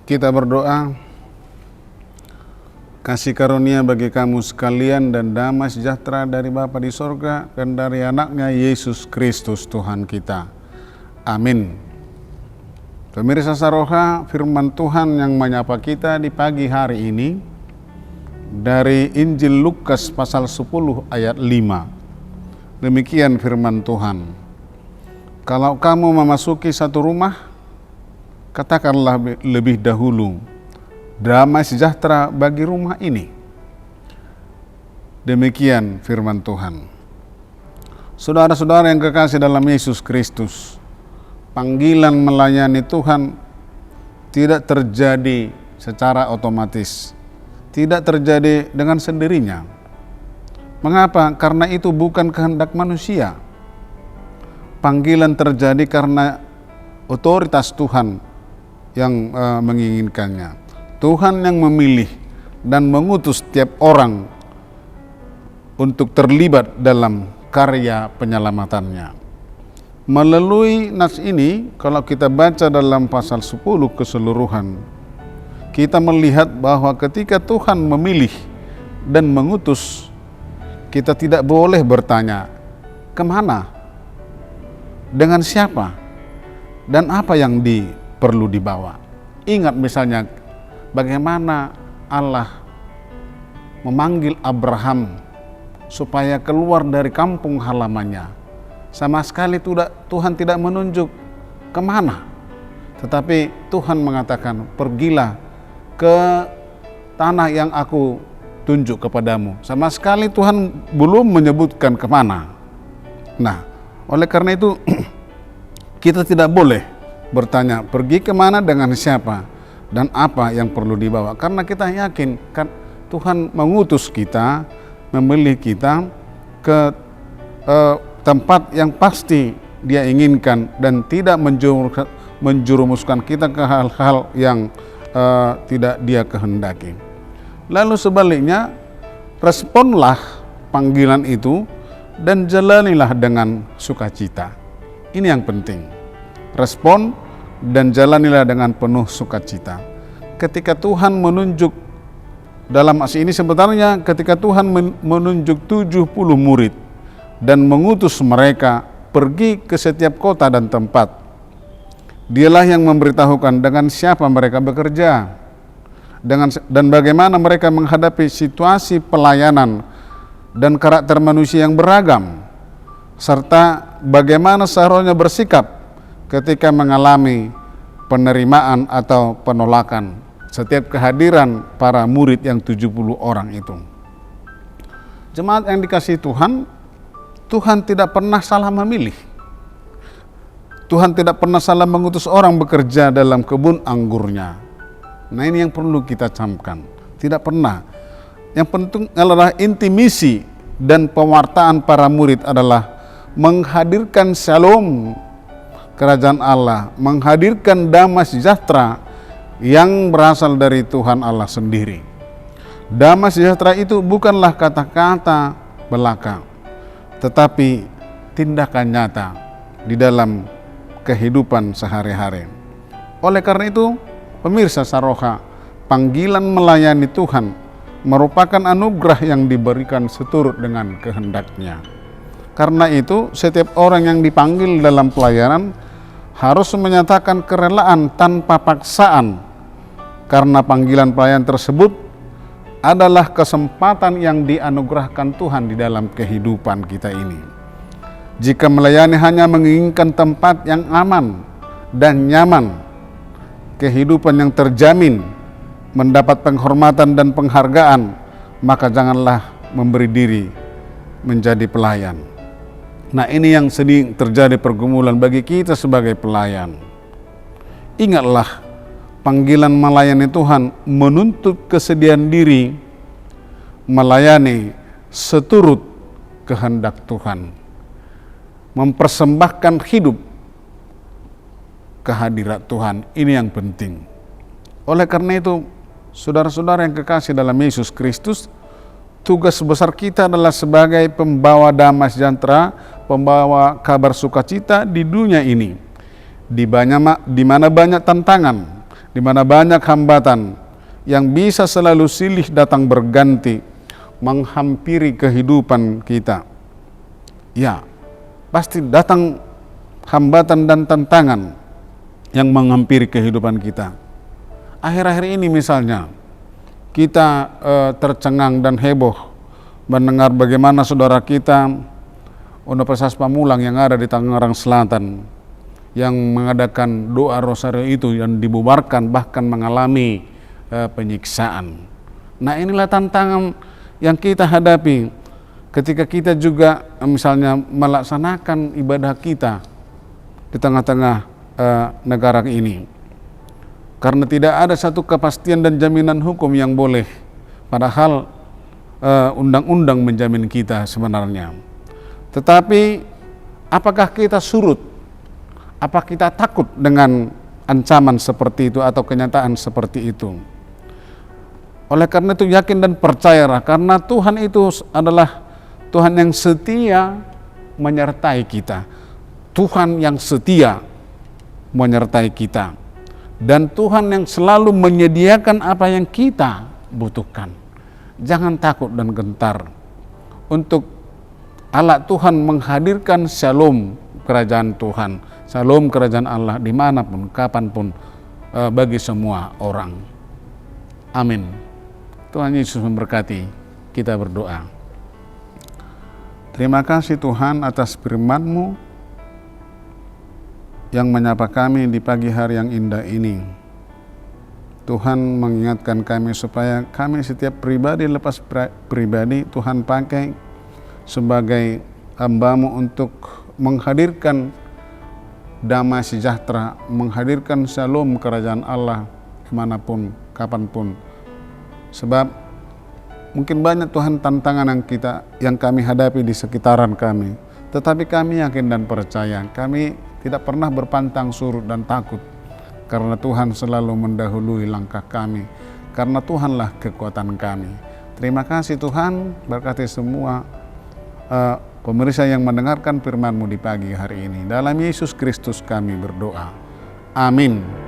Kita berdoa, kasih karunia bagi kamu sekalian dan damai sejahtera dari Bapa di sorga dan dari anaknya Yesus Kristus Tuhan kita. Amin. Pemirsa Saroha, firman Tuhan yang menyapa kita di pagi hari ini dari Injil Lukas pasal 10 ayat 5. Demikian firman Tuhan. Kalau kamu memasuki satu rumah, katakanlah lebih dahulu, damai sejahtera bagi rumah ini. Demikian firman Tuhan. Saudara-saudara yang kekasih dalam Yesus Kristus, panggilan melayani Tuhan tidak terjadi secara otomatis, tidak terjadi dengan sendirinya. Mengapa? Karena itu bukan kehendak manusia. Panggilan terjadi karena otoritas Tuhan yang menginginkannya. Tuhan yang memilih dan mengutus setiap orang untuk terlibat dalam karya penyelamatannya. Melalui nas ini, kalau kita baca dalam pasal 10 keseluruhan, kita melihat bahwa ketika Tuhan memilih dan mengutus, kita tidak boleh bertanya, kemana? Dengan siapa? Dan apa yang perlu dibawa. Ingat misalnya bagaimana Allah memanggil Abraham supaya keluar dari kampung halamannya. Sama sekali Tuhan tidak menunjuk kemana. Tetapi Tuhan mengatakan, pergilah ke tanah yang aku tunjuk kepadamu. Sama sekali Tuhan belum menyebutkan kemana. Nah, oleh karena itu kita tidak boleh bertanya, pergi kemana, dengan siapa, dan apa yang perlu dibawa. Karena kita yakin kan Tuhan mengutus kita, memilih kita ke tempat yang pasti Dia inginkan dan tidak menjerumuskan kita ke hal-hal yang tidak Dia kehendaki. Lalu sebaliknya, responlah panggilan itu dan jalanilah dengan sukacita. Ini yang penting. Respon dan jalanilah dengan penuh sukacita. Ketika Tuhan menunjuk, dalam asal ini sebenarnya ketika Tuhan menunjuk 70 murid dan mengutus mereka pergi ke setiap kota dan tempat, Dialah yang memberitahukan dengan siapa mereka bekerja, dan bagaimana mereka menghadapi situasi pelayanan dan karakter manusia yang beragam, serta bagaimana seharusnya bersikap ketika mengalami penerimaan atau penolakan setiap kehadiran para murid yang 70 orang itu. Jemaat yang dikasihi Tuhan, Tuhan tidak pernah salah memilih. Tuhan tidak pernah salah mengutus orang bekerja dalam kebun anggurnya. Nah, ini yang perlu kita camkan. Tidak pernah. Yang penting adalah intimisi dan pewartaan para murid adalah menghadirkan shalom kerajaan Allah, menghadirkan damai sejahtera yang berasal dari Tuhan Allah sendiri. Damai sejahtera itu bukanlah kata-kata belaka, tetapi tindakan nyata di dalam kehidupan sehari-hari. Oleh karena itu, pemirsa Saroha, panggilan melayani Tuhan merupakan anugerah yang diberikan seturut dengan kehendaknya. Karena itu, setiap orang yang dipanggil dalam pelayanan harus menyatakan kerelaan tanpa paksaan, karena panggilan pelayan tersebut adalah kesempatan yang dianugerahkan Tuhan di dalam kehidupan kita ini. Jika melayani hanya menginginkan tempat yang aman dan nyaman, kehidupan yang terjamin, mendapat penghormatan dan penghargaan, maka janganlah memberi diri menjadi pelayan. Nah, ini yang sering terjadi pergumulan bagi kita sebagai pelayan. Ingatlah, panggilan melayani Tuhan menuntut kesediaan diri melayani seturut kehendak Tuhan, mempersembahkan hidup kehadirat Tuhan. Ini yang penting. Oleh karena itu, saudara-saudara yang kekasih dalam Yesus Kristus, tugas besar kita adalah sebagai pembawa damai sejahtera, pembawa kabar sukacita di dunia ini, di mana banyak tantangan, di mana banyak hambatan yang bisa selalu silih datang berganti menghampiri kehidupan kita. Ya, pasti datang hambatan dan tantangan yang menghampiri kehidupan kita. Akhir-akhir ini misalnya kita tercengang dan heboh mendengar bagaimana saudara kita Universitas Pamulang yang ada di Tangerang Selatan yang mengadakan doa rosario itu yang dibubarkan bahkan mengalami penyiksaan. Nah, inilah tantangan yang kita hadapi ketika kita juga misalnya melaksanakan ibadah kita di tengah-tengah negara ini. Karena tidak ada satu kepastian dan jaminan hukum yang boleh, padahal undang-undang menjamin kita sebenarnya. Tetapi apakah kita surut? Apa kita takut dengan ancaman seperti itu atau kenyataan seperti itu? Oleh karena itu yakin dan percayalah, karena Tuhan itu adalah Tuhan yang setia menyertai kita. Tuhan yang setia menyertai kita. Dan Tuhan yang selalu menyediakan apa yang kita butuhkan. Jangan takut dan gentar. Untuk Allah Tuhan menghadirkan shalom kerajaan Tuhan. Shalom kerajaan Allah dimanapun, kapanpun, bagi semua orang. Amin. Tuhan Yesus memberkati. Kita berdoa. Terima kasih Tuhan atas firman-Mu yang menyapa kami di pagi hari yang indah ini. Tuhan mengingatkan kami supaya kami setiap pribadi lepas pribadi Tuhan pakai sebagai hamba-Mu untuk menghadirkan damai sejahtera, menghadirkan shalom kerajaan Allah kemanapun, kapanpun. Sebab mungkin banyak Tuhan tantangan yang kami hadapi di sekitaran kami, tetapi kami yakin dan percaya, kami tidak pernah berpantang surut dan takut, karena Tuhan selalu mendahului langkah kami, karena Tuhanlah kekuatan kami. Terima kasih Tuhan, berkati semua pemirsa yang mendengarkan firman-Mu di pagi hari ini. Dalam Yesus Kristus kami berdoa. Amin.